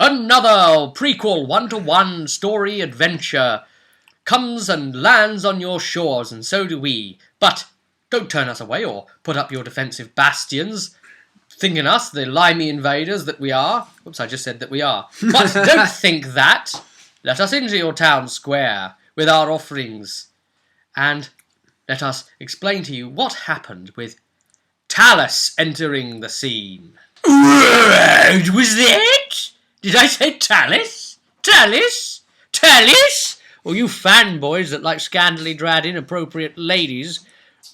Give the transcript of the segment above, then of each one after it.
Another prequel one-to-one story adventure comes and lands on your shores, and so do we. But don't turn us away or put up your defensive bastions, thinking us the limey invaders that we are. Oops, I just said that we are. But don't think that. Let us into your town square with our offerings, and let us explain to you what happened with Tallis entering the scene. What was that? Did I say Tallis? Tallis? Tallis? Or you fanboys that like scandally drad inappropriate ladies,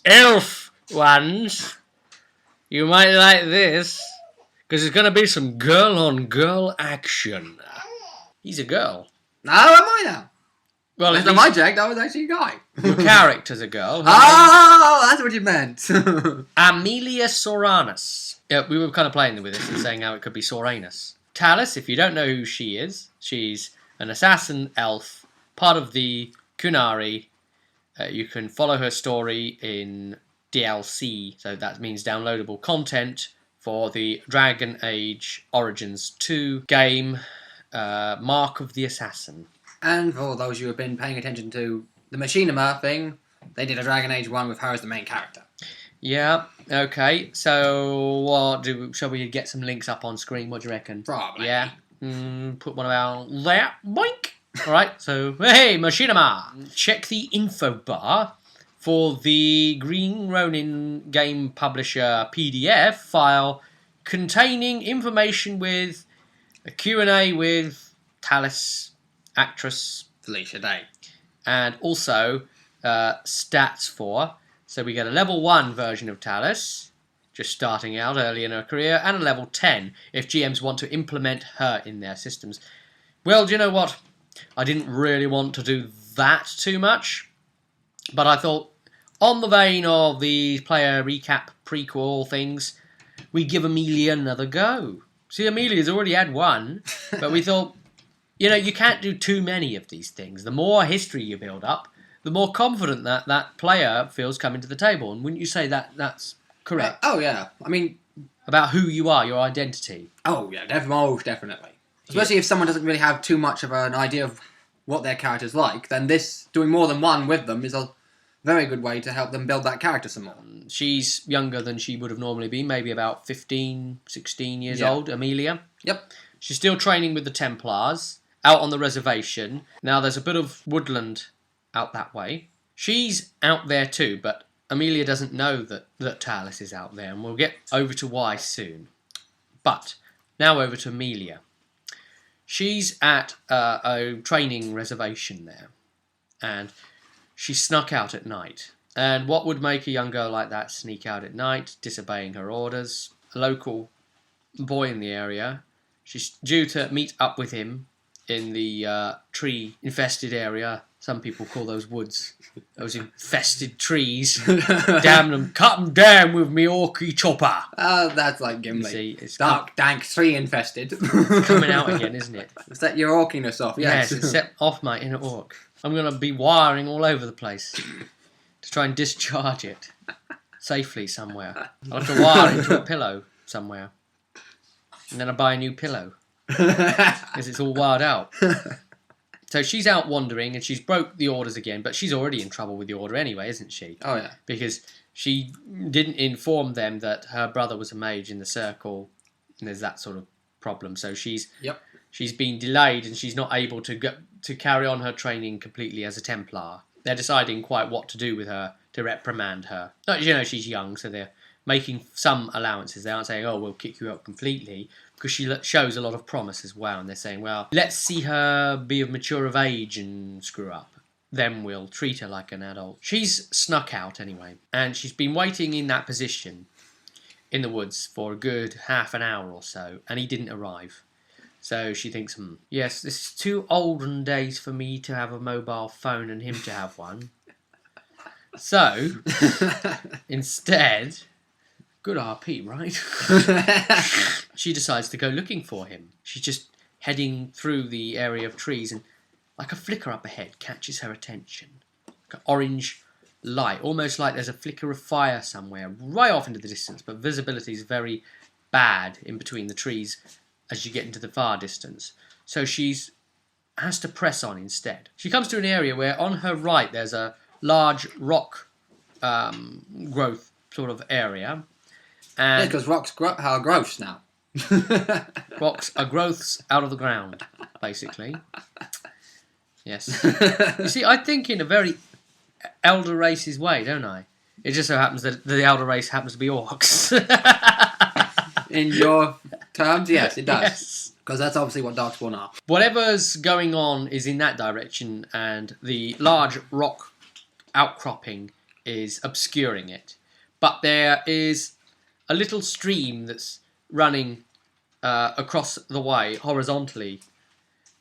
elf ones, you might like this, because it's going to be some girl-on-girl action. He's a girl. No, am I now? Well, that's not my Jack, that was actually a guy. Your character's a girl. Oh, that's what you meant. Amelia Soranos. Yeah, we were kind of playing with this and saying how it could be Soranus. Talis, if you don't know who she is, she's an assassin elf, part of the Qunari. You can follow her story in DLC, so that means downloadable content for the Dragon Age Origins 2 game, Mark of the Assassin. And for those who have been paying attention to the Machinima thing, they did a Dragon Age 1 with her as the main character. Yeah, okay, so shall we get some links up on screen? What do you reckon? Probably. Yeah, put one about there, boink! Alright, so, hey, Machinima! Check the info bar for the Green Ronin game publisher PDF file containing information with a Q&A with Talis, actress Felicia Day. And also stats for. So we get a level 1 version of Talis, just starting out early in her career, and a level 10 if GMs want to implement her in their systems. Well, do you know what? I didn't really want to do that too much, but I thought, on the vein of the player recap prequel things, we give Amelia another go. See, Amelia's already had one, but we thought, you know, you can't do too many of these things. The more history you build up, the more confident that player feels coming to the table. And wouldn't you say that that's correct? Oh, yeah. I mean... About who you are, your identity. Oh, yeah, most definitely. Especially if someone doesn't really have too much of an idea of what their character's like, then doing more than one with them is a very good way to help them build that character some more. She's younger than she would have normally been, maybe about 15, 16 years old, Amelia. Yep. She's still training with the Templars, out on the reservation. Now, there's a bit of woodland out that way. She's out there too, but Amelia doesn't know that Tallis is out there, and we'll get over to why soon. But, now over to Amelia. She's at a training reservation there, and she snuck out at night. And what would make a young girl like that sneak out at night, disobeying her orders? A local boy in the area. She's due to meet up with him in the tree-infested area. Some people call those woods. Those infested trees. Damn them. Cut them down with me orky chopper. Oh, that's like Gimli. You see, it's dark, dank, tree-infested. It's coming out again, isn't it? Set your orkiness off, yes. Yes, it's set off my inner orc. I'm going to be wiring all over the place to try and discharge it safely somewhere. I'll have to wire it into a pillow somewhere. And then I buy a new pillow. Because it's all wired out. So she's out wandering and she's broke the orders again, but she's already in trouble with the order anyway, isn't she? Oh, yeah. Because she didn't inform them that her brother was a mage in the circle, and there's that sort of problem. So she's been delayed and she's not able to carry on her training completely as a Templar. They're deciding quite what to do with her to reprimand her. You know, she's young, so they're making some allowances. They aren't saying, oh, we'll kick you out completely, because she shows a lot of promise as well. And they're saying, well, let's see her be of mature of age and screw up. Then we'll treat her like an adult. She's snuck out anyway, and she's been waiting in that position in the woods for a good half an hour or so, and he didn't arrive. So she thinks, yes, this is too olden days for me to have a mobile phone and him to have one. So, instead, good RP, right? She decides to go looking for him. She's just heading through the area of trees, and like a flicker up ahead catches her attention. Like an orange light, almost like there's a flicker of fire somewhere, right off into the distance, but visibility is very bad in between the trees as you get into the far distance. So she's has to press on instead. She comes to an area where on her right there's a large rock growth sort of area. Yeah, And because rocks are gross now. rocks are growths out of the ground, basically. Yes. You see, I think in a very elder races way, don't I? It just so happens that the elder race happens to be orcs. In your terms, yes, it does. Yes. Because that's obviously what Darkspawn are. Whatever's going on is in that direction, and the large rock outcropping is obscuring it. But there is a little stream that's running across the way horizontally,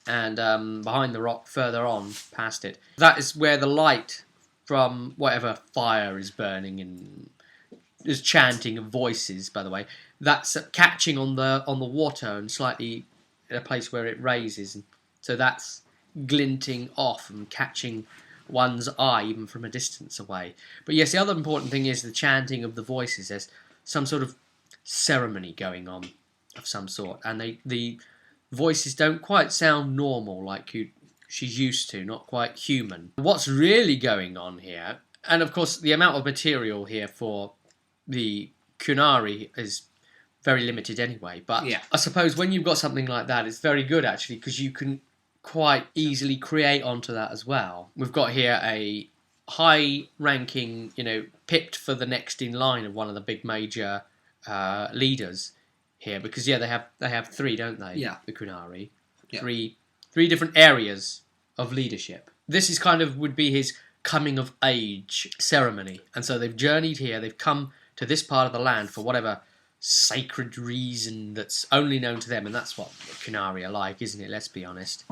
and behind the rock further on past it. That is where the light from whatever fire is burning and is chanting of voices, by the way, that's catching on the water and slightly in a place where it raises, and so that's glinting off and catching one's eye even from a distance away. But yes, the other important thing is the chanting of the voices. There's some sort of ceremony going on of some sort, and the voices don't quite sound normal like she's used to, not quite human. What's really going on here, and of course the amount of material here for the Qunari is very limited anyway, but yeah. I suppose when you've got something like that, it's very good actually, because you can quite easily create onto that as well. We've got here a high-ranking, pipped for the next in line of one of the big major leaders here, because they have three, don't they? Yeah. The Qunari, yeah. three different areas of leadership. This is would be his coming of age ceremony, and so they've journeyed here. They've come to this part of the land for whatever sacred reason that's only known to them, and that's what the Qunari are like, isn't it? Let's be honest.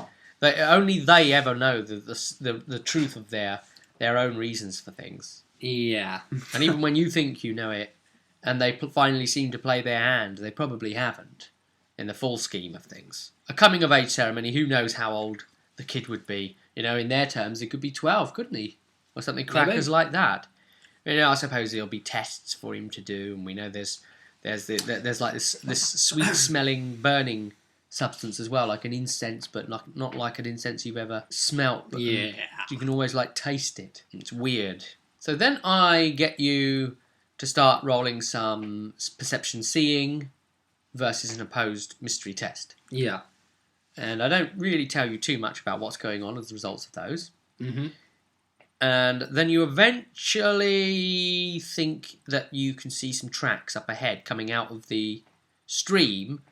Only they ever know the truth of their own reasons for things. Yeah. And even when you think you know it, and they finally seem to play their hand, they probably haven't, in the full scheme of things. A coming-of-age ceremony, who knows how old the kid would be. In their terms, it could be 12, couldn't he? Or something crackers like that. I suppose there'll be tests for him to do, and we know there's like this sweet-smelling, burning substance as well, like an incense, but not like an incense you've ever smelt. But yeah. You can always taste it. It's weird. So then I get you to start rolling some perception seeing versus an opposed mystery test. Yeah. And I don't really tell you too much about what's going on as a result of those. Mm-hmm. And then you eventually think that you can see some tracks up ahead coming out of the stream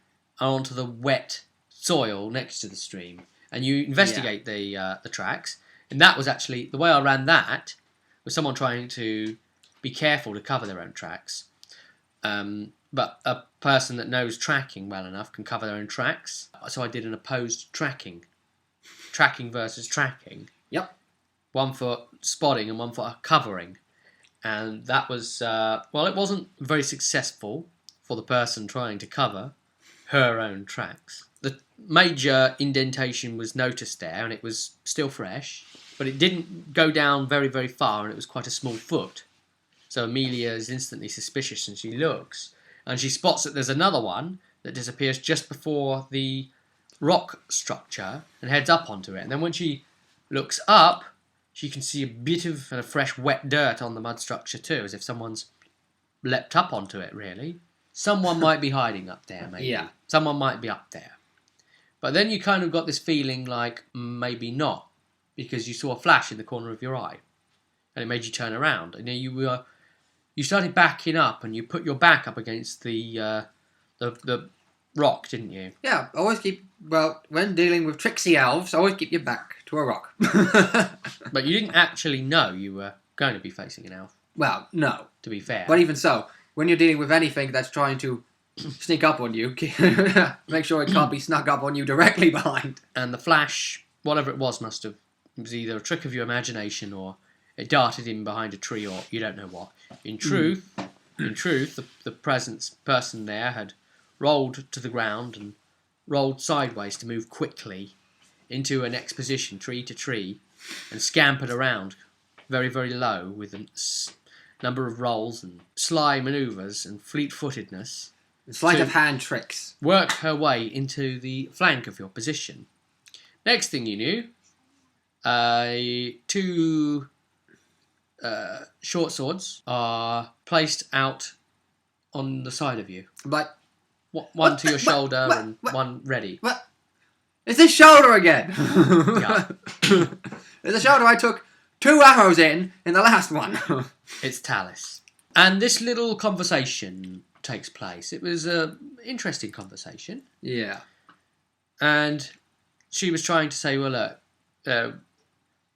onto the wet soil next to the stream. And you investigate the tracks. And that was actually, the way I ran that was someone trying to be careful to cover their own tracks. But a person that knows tracking well enough can cover their own tracks. So I did an opposed tracking. Tracking versus tracking. Yep. One for spotting and one for covering. And that was, it wasn't very successful for the person trying to cover her own tracks. The major indentation was noticed there, and it was still fresh, but it didn't go down very, very far, and it was quite a small foot. So Amelia is instantly suspicious, and she looks, and she spots that there's another one that disappears just before the rock structure and heads up onto it. And then when she looks up, she can see a bit of fresh wet dirt on the mud structure too, as if someone's leapt up onto it, really. Someone might be hiding up there, maybe. Yeah. Someone might be up there. But then you kind of got this feeling like maybe not, because you saw a flash in the corner of your eye, and it made you turn around. And you started backing up, and you put your back up against the rock, didn't you? Yeah, always when dealing with tricksy elves, always keep your back to a rock. But you didn't actually know you were going to be facing an elf. Well, no. To be fair. But even so, when you're dealing with anything that's trying to sneak up on you, make sure it can't be snuck up on you directly behind. And the flash, whatever it was was either a trick of your imagination, or it darted in behind a tree, or you don't know what. In truth, the person there had rolled to the ground and rolled sideways to move quickly into an exposition, tree to tree, and scampered around very, very low with a number of rolls and sly manoeuvres and fleet-footedness Sleight of hand tricks. work her way into the flank of your position. Next thing you knew, two short swords are placed out on the side of you. Like, One to your shoulder and one ready. What? It's his shoulder again! Yeah. It's the shoulder I took 2 arrows in the last one. It's Tallis. And this little conversation takes place. It was an interesting conversation. Yeah. And she was trying to say, well, look,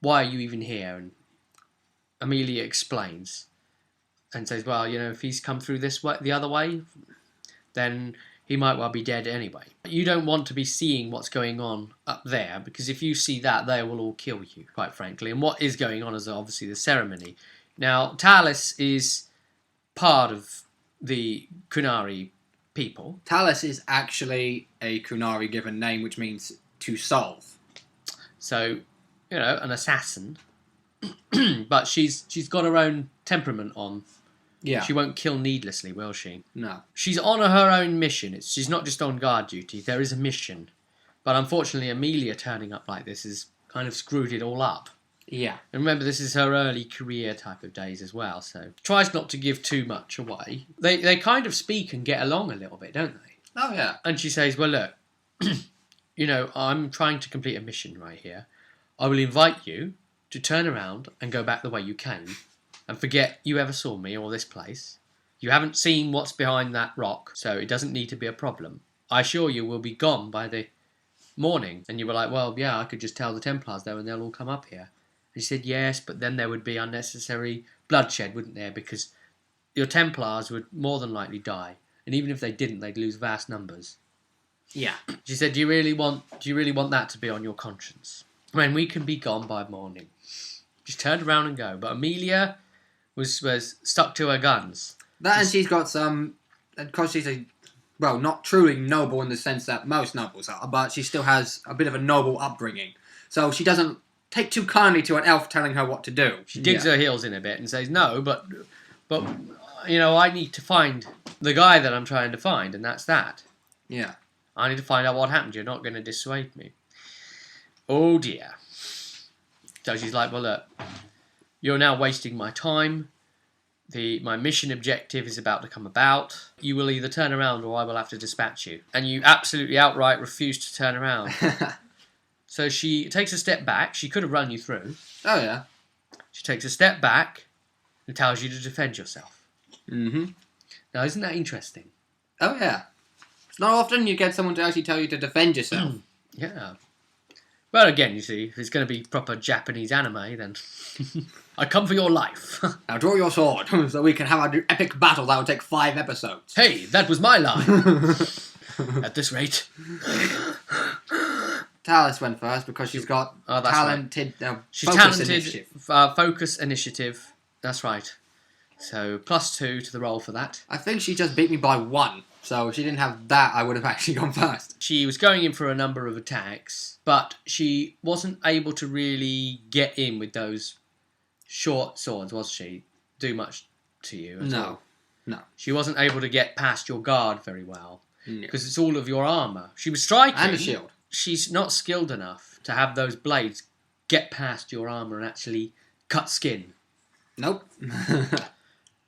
why are you even here? And Amelia explains and says, well, if he's come through this way, the other way, then he might well be dead anyway. You don't want to be seeing what's going on up there, because if you see that, they will all kill you, quite frankly. And what is going on is obviously the ceremony. Now, Talis is part of the Qunari people. Tallis is actually a Qunari given name, which means to solve. So, an assassin. But she's got her own temperament on. Yeah. She won't kill needlessly, will she? No. She's on her own mission. She's not just on guard duty. There is a mission. But unfortunately, Amelia turning up like this has kind of screwed it all up. Yeah. And remember, this is her early career type of days as well, so tries not to give too much away. They kind of speak and get along a little bit, don't they? Oh, yeah. And she says, well, look, I'm trying to complete a mission right here. I will invite you to turn around and go back the way you came and forget you ever saw me or this place. You haven't seen what's behind that rock, so it doesn't need to be a problem. I assure you we'll be gone by the morning. And you were like, well, yeah, I could just tell the Templars though and they'll all come up here. And she said, yes, but then there would be unnecessary bloodshed, wouldn't there? Because your Templars would more than likely die. And even if they didn't, they'd lose vast numbers. Yeah. She said, do you really want that to be on your conscience? When we can be gone by morning. Just turn around and go. But Amelia was stuck to her guns. That, and she's got some, because she's not truly noble in the sense that most nobles are, but she still has a bit of a noble upbringing. So she doesn't take too kindly to an elf telling her what to do. She digs her heels in a bit and says, no, but I need to find the guy that I'm trying to find, and that's that. Yeah. I need to find out what happened. You're not going to dissuade me. Oh, dear. So she's like, well, look, you're now wasting my time. My mission objective is about to come about. You will either turn around or I will have to dispatch you. And you absolutely outright refuse to turn around. So she takes a step back. She could have run you through. Oh, yeah. She takes a step back and tells you to defend yourself. Mm-hmm. Now, isn't that interesting? Oh, yeah. It's not often you get someone to actually tell you to defend yourself. Yeah. Well, again, you see, if it's going to be proper Japanese anime, then I come for your life. Now draw your sword, so we can have an epic battle that will take 5 episodes. Hey, that was my line. At this rate. Tallis went first because she's got talented She's focus talented, initiative. Focus initiative. That's right. So, +2 to the roll for that. I think she just beat me by 1. So if she didn't have that, I would have actually gone first. She was going in for a number of attacks, but she wasn't able to really get in with those short swords, was she? Do much to you at all. No. She wasn't able to get past your guard very well, because it's all of your armour. She was striking. And a shield. She's not skilled enough to have those blades get past your armour and actually cut skin. Nope.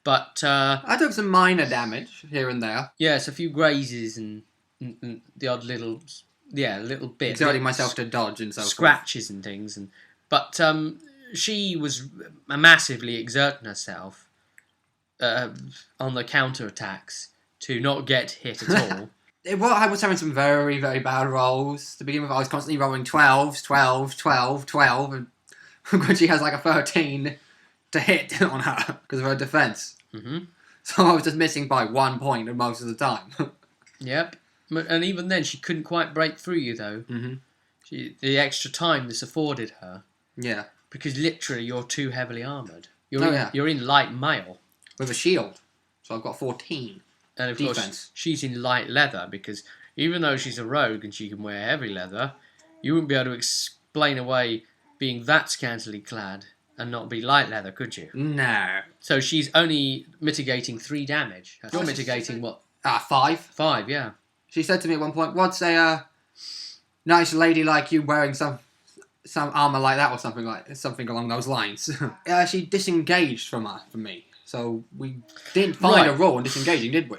But I took some minor damage here and there. yes, a few grazes and the odd little bit. Exerting myself to dodge and so forth. Scratches and things. But she was massively exerting herself on the counter-attacks to not get hit at all. I was having some very, very bad rolls. To begin with, I was constantly rolling 12s, 12, 12, 12, and when she has like a 13 to hit on her because of her defense. Mm-hmm. So I was just missing by 1 point most of the time. Yep. And even then, she couldn't quite break through you, though. Mm-hmm. The extra time this afforded her. Yeah. Because literally, you're too heavily armoured. You're in light mail. With a shield. So I've got 14. And of defense. course, she's in light leather, because even though she's a rogue and she can wear heavy leather, you wouldn't be able to explain away being that scantily clad and not be light leather, could you? No. So she's only mitigating 3 damage. You're mitigating, what, 5. 5, yeah. She said to me at one point, "What's a nice lady like you wearing some armor like that, or something along those lines?" She disengaged from me, so we didn't find a role in disengaging, did we?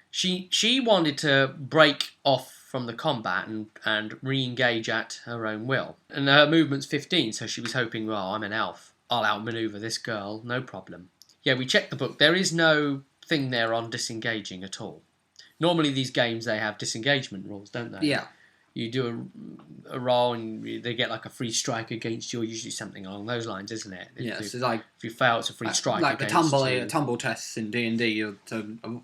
She wanted to break off from the combat and re-engage at her own will. And her movement's 15, so she was hoping, well, I'm an elf. I'll outmaneuver this girl, no problem. Yeah, we checked the book. There is no thing there on disengaging at all. Normally these games, they have disengagement rules, don't they? Yeah. You do a roll and they get like a free strike against you, or usually something along those lines, isn't it? Yeah, if, so like... if you fail, it's a free strike like against the tumble tests in D&D to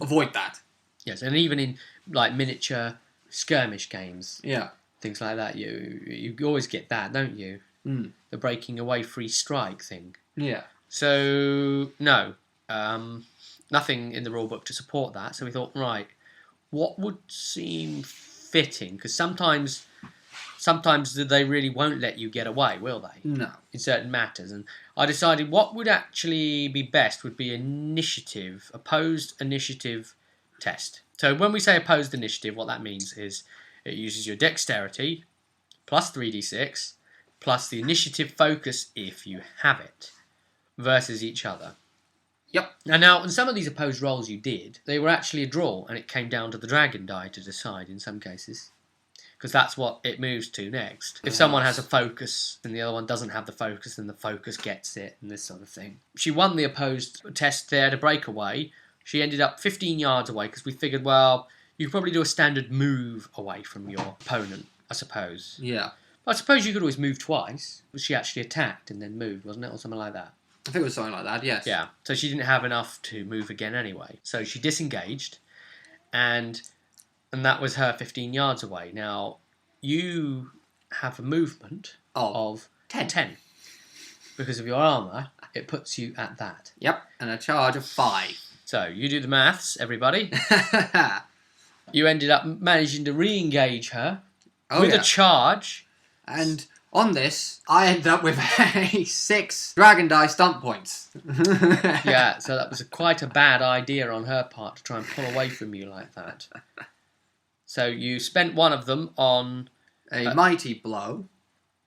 avoid that. Yes, and even in like miniature skirmish games, yeah, things like that, you always get that, don't you? Mm. The breaking away free strike thing. Yeah. So no, nothing in the rulebook to support that. So we thought, right, what would seem fitting? Because sometimes they really won't let you get away, will they? No. In certain matters, and I decided what would actually be best would be opposed initiative test. So when we say opposed initiative, what that means is it uses your dexterity plus 3d6 plus the initiative focus if you have it versus each other. Yep. Now, in some of these opposed rolls you did, they were actually a draw, and it came down to the dragon die to decide in some cases. Because that's what it moves to next. If someone has a focus and the other one doesn't have the focus, then the focus gets it, and this sort of thing. She won the opposed test there to break away. She ended up 15 yards away because we figured, well, you could probably do a standard move away from your opponent, I suppose. Yeah. But I suppose you could always move twice. She actually attacked and then moved, wasn't it? Or something like that. I think it was something like that, yes. Yeah. So she didn't have enough to move again anyway. So she disengaged, and that was her 15 yards away. Now, you have a movement of 10. Because of your armour, it puts you at that. Yep, and a charge of 5. So, you do the maths, everybody. You ended up managing to re-engage her with a charge. And on this, I ended up with a 6 dragon die stunt points. Yeah, so that was quite a bad idea on her part to try and pull away from you like that. So you spent one of them on a mighty blow,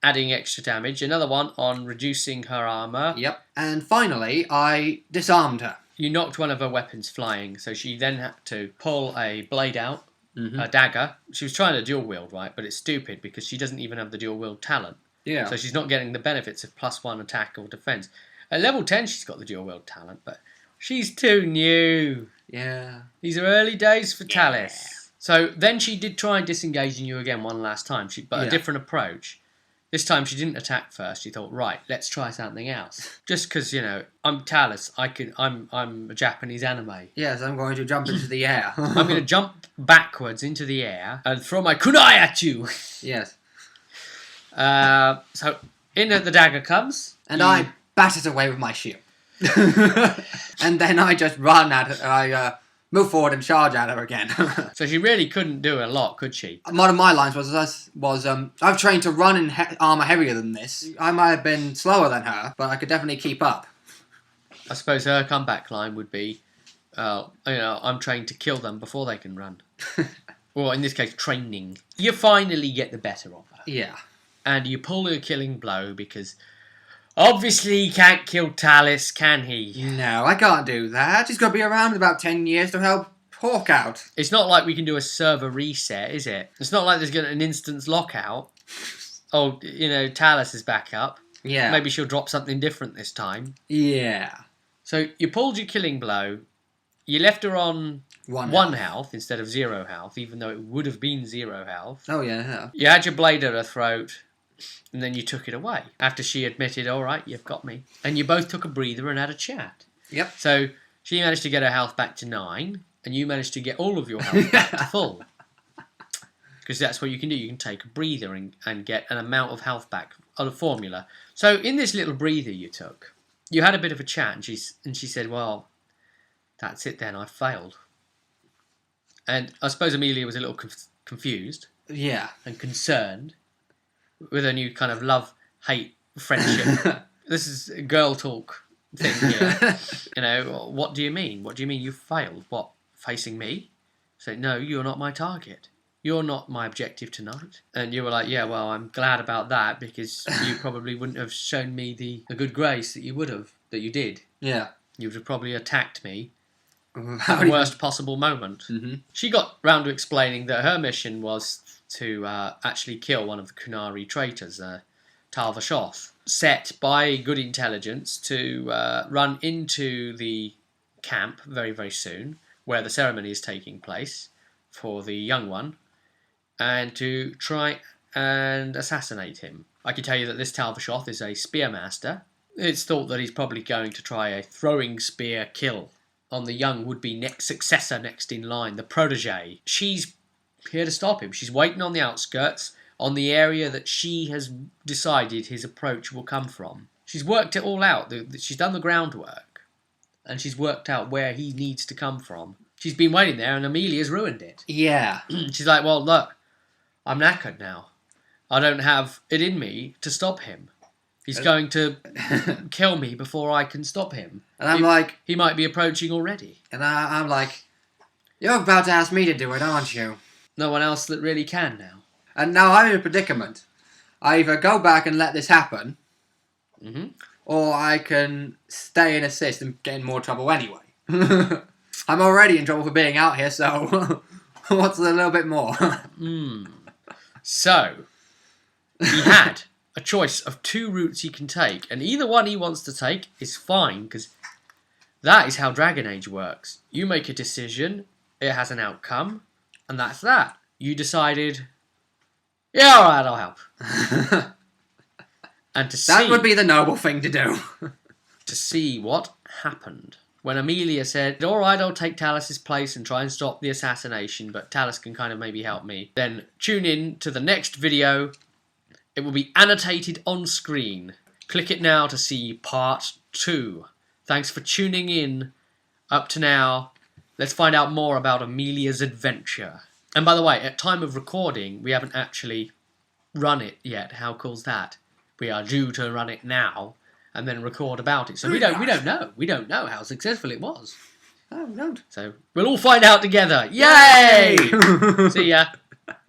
adding extra damage, another one on reducing her armour. Yep. And finally, I disarmed her. You knocked one of her weapons flying, so she then had to pull a blade out, a dagger. She was trying to dual wield, right? But it's stupid because she doesn't even have the dual wield talent. Yeah. So she's not getting the benefits of +1 attack or defense. At level 10, she's got the dual wield talent, but she's too new. Yeah. These are early days for Tallis. So then she did try and disengaging you again one last time, but a different approach. This time she didn't attack first. She thought, right, let's try something else. Just because, I'm Tallis. I'm a Japanese anime. Yes, I'm going to jump into the air. I'm going to jump backwards into the air and throw my kunai at you. Yes. So in the dagger comes. And I bat it away with my shield. And then I just run at it. I move forward and charge at her again. So she really couldn't do a lot, could she? One of my lines was I've trained to run in armour heavier than this. I might have been slower than her, but I could definitely keep up. I suppose her comeback line would be, I'm trained to kill them before they can run. Or in this case, training. You finally get the better of her. Yeah. And you pull a killing blow because obviously he can't kill Tallis, can he? No, I can't do that. He's got to be around in about 10 years to help Hawk out. It's not like we can do a server reset, is it? It's not like there's an instance lockout. Oh, Tallis is back up. Yeah. Maybe she'll drop something different this time. Yeah. So you pulled your killing blow. You left her on one health instead of 0 health, even though it would have been 0 health. Oh, yeah. You had your blade at her throat. And then you took it away after she admitted, all right, you've got me. And you both took a breather and had a chat. Yep. So she managed to get her health back to 9, and you managed to get all of your health back to full. Because that's what you can do. You can take a breather and get an amount of health back on a formula. So in this little breather you took, you had a bit of a chat, and she said, well, that's it then, I failed. And I suppose Amelia was a little confused. Yeah. And concerned. With a new kind of love-hate friendship. This is a girl talk thing here. What do you mean? What do you mean you failed? What, facing me. Say, no, you're not my target. You're not my objective tonight. And you were like, yeah, well, I'm glad about that because you probably wouldn't have shown me the good grace that you did. Yeah. You would have probably attacked me How at do the you- worst possible moment. Mm-hmm. She got round to explaining that her mission was to actually kill one of the Qunari traitors, Tal-Vashoth, set by good intelligence to run into the camp very, very soon, where the ceremony is taking place for the young one, and to try and assassinate him. I can tell you that this Tal-Vashoth is a spearmaster. It's thought that he's probably going to try a throwing spear kill on the young would-be successor next in line, the protege. She's here to stop him. She's waiting on the outskirts, on the area that she has decided his approach will come from. She's worked it all out. She's done the groundwork, and she's worked out where he needs to come from. She's been waiting there, and Amelia's ruined it. Yeah. She's like, well, look, I'm knackered now. I don't have it in me to stop him. He's going to kill me before I can stop him. And I'm like... He might be approaching already. And I'm like... You're about to ask me to do it, aren't you? No one else that really can now. And now I'm in a predicament. I either go back and let this happen, Mm-hmm. or I can stay and assist and get in more trouble anyway. I'm already in trouble for being out here, so what's a little bit more? So, he had a choice of 2 routes he can take, and either one he wants to take is fine, because that is how Dragon Age works. You make a decision, it has an outcome, and that's that. You decided, yeah, alright, I'll help. And That would be the noble thing to do. to see what happened. When Amelia said, alright, I'll take Tallis' place and try and stop the assassination, but Tallis can kind of maybe help me, then tune in to the next video. It will be annotated on screen. Click it now to see part 2. Thanks for tuning in up to now. Let's find out more about Amelia's adventure. And by the way, at time of recording, we haven't actually run it yet. How cool's that? We are due to run it now and then record about it. So we don't know. We don't know how successful it was. Oh, don't. So we'll all find out together. Yay! See ya.